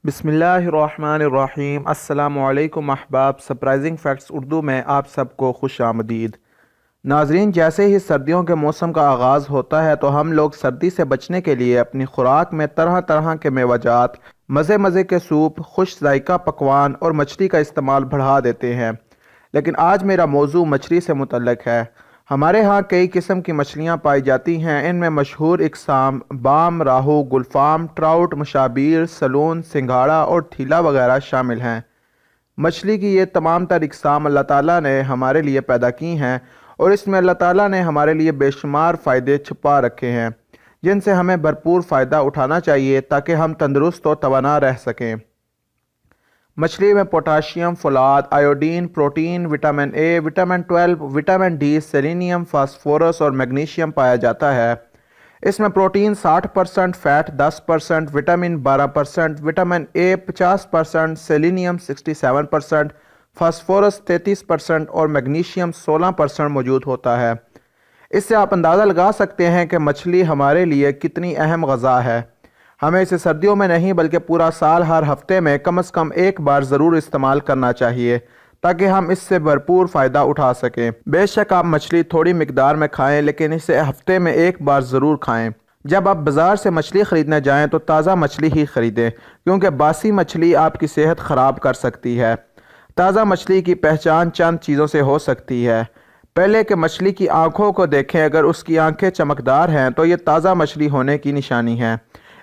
बिस्मिल्लाहिर्रहमानिर्रहीम। अस्सलाम वालेकुम अहबाब। सरप्राइजिंग फैक्ट्स उर्दू में आप सबको खुश आमदीद। नाजरीन, जैसे ही सर्दियों के मौसम का आगाज़ होता है तो हम लोग सर्दी से बचने के लिए अपनी खुराक में तरह तरह के मेवाजात, मज़े मज़े के सूप, खुश जायका पकवान और मछली का इस्तेमाल बढ़ा देते हैं। लेकिन आज मेरा मौजू मछली से मुतल्लिक़ है। हमारे यहाँ कई किस्म की मछलियाँ पाई जाती हैं। इनमें मशहूर इकसाम बाम, राहू, गुलफाम, ट्राउट, मुशाबीर, सलून, सिंघाड़ा और ठीला वगैरह शामिल हैं। मछली की ये तमाम तर इकसाम अल्लाह ताला ने हमारे लिए पैदा की हैं और इसमें अल्लाह ताला ने हमारे लिए बेशुमार फ़ायदे छुपा रखे हैं, जिनसे हमें भरपूर फ़ायदा उठाना चाहिए ताकि हम तंदुरुस्त और तवाना रह सकें। मछली में potassium, Phulad, iodine, protein, vitamin A, vitamin 12, vitamin D, selenium, phosphorus और मैग्नीशियम पाया जाता है। इसमें protein 60%, fat 10%, vitamin 12%, vitamin A 50%, selenium 67%, phosphorus 33% और मैग्नीशियम 16% मौजूद होता है। इससे आप अंदाज़ा लगा सकते हैं कि मछली हमारे लिए कितनी अहम ग़िज़ा है। हमें इसे सर्दियों में नहीं बल्कि पूरा साल हर हफ्ते में कम से कम एक बार ज़रूर इस्तेमाल करना चाहिए ताकि हम इससे भरपूर फ़ायदा उठा सकें। बेशक आप मछली थोड़ी मिकदार में खाएं, लेकिन इसे हफ्ते में एक बार ज़रूर खाएं। जब आप बाज़ार से मछली ख़रीदने जाएं तो ताज़ा मछली ही ख़रीदें, क्योंकि बासी मछली आपकी सेहत ख़राब कर सकती है। ताज़ा मछली की पहचान चंद चीज़ों से हो सकती है। पहले कि मछली की आँखों को देखें, अगर उसकी आँखें चमकदार हैं तो ये ताज़ा मछली होने की निशानी है।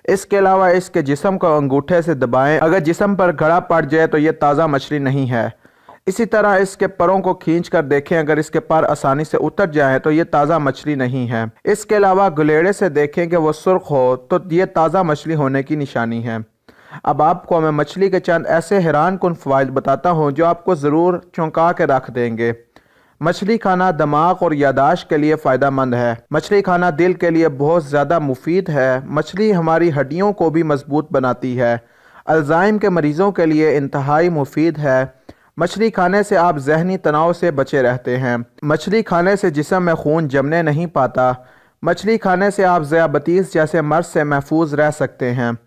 इसके अलावा इसके जिस्म को अंगूठे से दबाएं, अगर जिस्म पर घड़ा पड़ जाए तो ये ताज़ा मछली नहीं है। इसी तरह इसके परों को खींच कर देखें, अगर इसके पर आसानी से उतर जाए तो ये ताज़ा मछली नहीं है। इसके अलावा गुलेड़े से देखें कि वो सुर्ख हो तो ये ताज़ा मछली होने की निशानी है। अब आपको मैं मछली के चंद ऐसे हैरान कुन फ़वाइद बताता हूँ जो आपको ज़रूर चौंका के रख देंगे। मछली खाना दिमाग और यादाश्त के लिए फ़ायदा मंद है। मछली खाना दिल के लिए बहुत ज़्यादा मुफीद है। मछली हमारी हड्डियों को भी मजबूत बनाती है। अल्जाइम के मरीज़ों के लिए इंतहाई मुफीद है। मछली खाने से आप जहनी तनाव से बचे रहते हैं। मछली खाने से जिस्म में खून जमने नहीं पाता। मछली खाने से आप ज़ियाबतीस जैसे मर्ज़ से महफूज रह सकते हैं।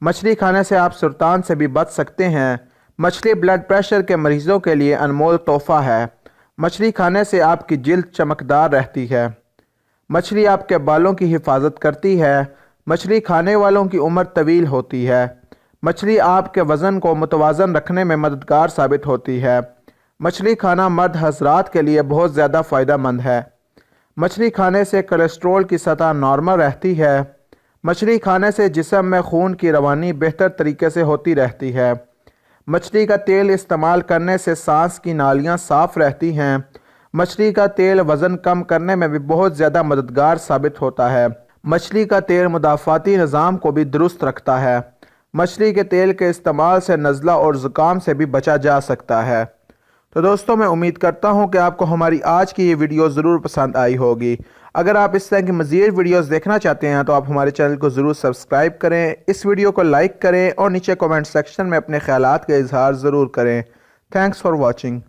मछली खाने से आप सुरतान से भी बच सकते हैं। मछली ब्लड प्रेशर के मरीज़ों के लिए अनमोल तोहफ़ा है। मछली खाने से आपकी जिल्द चमकदार रहती है। मछली आपके बालों की हिफाजत करती है। मछली खाने वालों की उम्र तवील होती है। मछली आपके वज़न को मुतवाज़न रखने में मददगार साबित होती है। मछली खाना मर्द हज़रात के लिए बहुत ज़्यादा फ़ायदा मंद है। मछली खाने से कोलेस्ट्रॉल की सतह नॉर्मल रहती है। मछली खाने से जिस्म में खून की रवानी बेहतर तरीके से होती रहती है। मछली का तेल इस्तेमाल करने से सांस की नालियाँ साफ़ रहती हैं। मछली का तेल वज़न कम करने में भी बहुत ज़्यादा मददगार साबित होता है। मछली का तेल मुदाफ़ाती निज़ाम को भी दुरुस्त रखता है। मछली के तेल के इस्तेमाल से नज़ला और ज़ुकाम से भी बचा जा सकता है। तो दोस्तों, मैं उम्मीद करता हूँ कि आपको हमारी आज की ये वीडियो ज़रूर पसंद आई होगी। अगर आप इस तरह की मज़ीद वीडियोज़ देखना चाहते हैं तो आप हमारे चैनल को ज़रूर सब्सक्राइब करें, इस वीडियो को लाइक करें और नीचे कमेंट सेक्शन में अपने ख्यालात का इजहार ज़रूर करें। Thanks for watching.